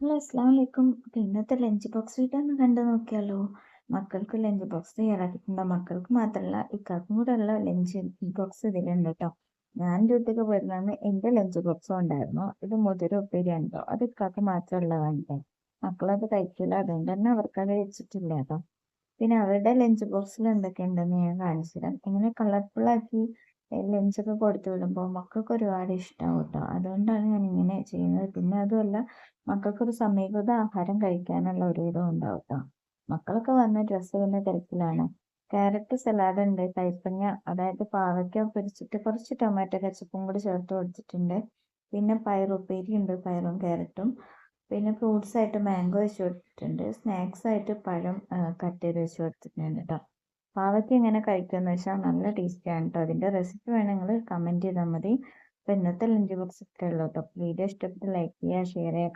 Hello അസ്സലാമലൈക്കും. അപ്പോൾ ഇന്നത്തെ ലഞ്ച് ബോക്സ് വീഡിയോ ഒന്ന് കണ്ടു നോക്കിയാലോ. മക്കൾക്ക് ലഞ്ച് ബോക്സ് തയ്യാറാക്കിയിട്ടുണ്ട്. മക്കൾക്ക് മാത്രമല്ല ഇക്കാക്കും കൂടെ ഉള്ള ലഞ്ച് ബോക്സ് ഇതിലുണ്ട് കേട്ടോ. ഞാൻ ഡ്യൂട്ടിക്ക് പോയിരുന്നാണ് എൻ്റെ ലഞ്ച് ബോക്സും ഉണ്ടായിരുന്നു. ഇത് മുതിര ഉപ്പേരിയാണ് കേട്ടോ. അത് ഇക്കാക്ക് മാത്രമുള്ളതാണ് കേട്ടോ. മക്കളത് കഴിക്കില്ല, അതുകൊണ്ട് തന്നെ അവർക്കത് വെച്ചിട്ടില്ല കേട്ടോ. പിന്നെ അവരുടെ ലഞ്ച് ബോക്സിൽ എന്തൊക്കെയുണ്ടെന്ന് ഞാൻ കാണിച്ചു തരാം. ഇങ്ങനെ കളർഫുള്ളാക്കി ലഞ്ചൊക്കെ കൊടുത്തു വിടുമ്പോൾ മക്കൾക്ക് ഒരുപാട് ഇഷ്ടമാവും കേട്ടോ. അതുകൊണ്ടാണ് ഞാൻ ഇങ്ങനെ ചെയ്യുന്നത്. പിന്നെ അതുമല്ല, മക്കൾക്കൊരു സമീകൃത ആഹാരം കഴിക്കാനുള്ള ഒരു ഇതും ഉണ്ടാവും കേട്ടോ. മക്കളൊക്കെ വന്ന് ഡ്രസ്സ് ചെയ്യുന്ന തിരക്കിലാണ്. ക്യാരറ്റ് സലാഡ് ഉണ്ട്, കൈപ്പങ്ങ അതായത് പാവയ്ക്ക പൊരിച്ചിട്ട് കുറച്ച് ടൊമാറ്റോ കെച്ചപ്പും കൂടി ചേർത്ത് കൊടുത്തിട്ടുണ്ട്. പിന്നെ പയറുപ്പേരി ഉണ്ട്, പയറും ക്യാരറ്റും. പിന്നെ ഫ്രൂട്ട്സ് ആയിട്ട് മാംഗോ വെച്ച് കൊടുത്തിട്ടുണ്ട്. സ്നാക്സ് ആയിട്ട് പഴം കട്ട് ചെയ്ത് വെച്ച് കൊടുത്തിട്ടുണ്ട് കേട്ടോ. പാവയ്ക്ക എങ്ങനെ കഴിക്കുമെന്ന് വെച്ചാൽ നല്ല ടേസ്റ്റിയാണ് കേട്ടോ. അതിൻ്റെ റെസിപ്പി വേണമെങ്കിൽ കമൻറ്റ് ചെയ്താൽ മതി. അപ്പോൾ ഇന്നത്തെ ലഞ്ച് ബോക്സ് ഇത്രയേ ഉള്ളൂ കേട്ടോ. വീഡിയോ ഇഷ്ടപ്പെട്ട് ലൈക്ക് ചെയ്യുക, ഷെയർ ചെയ്യുക,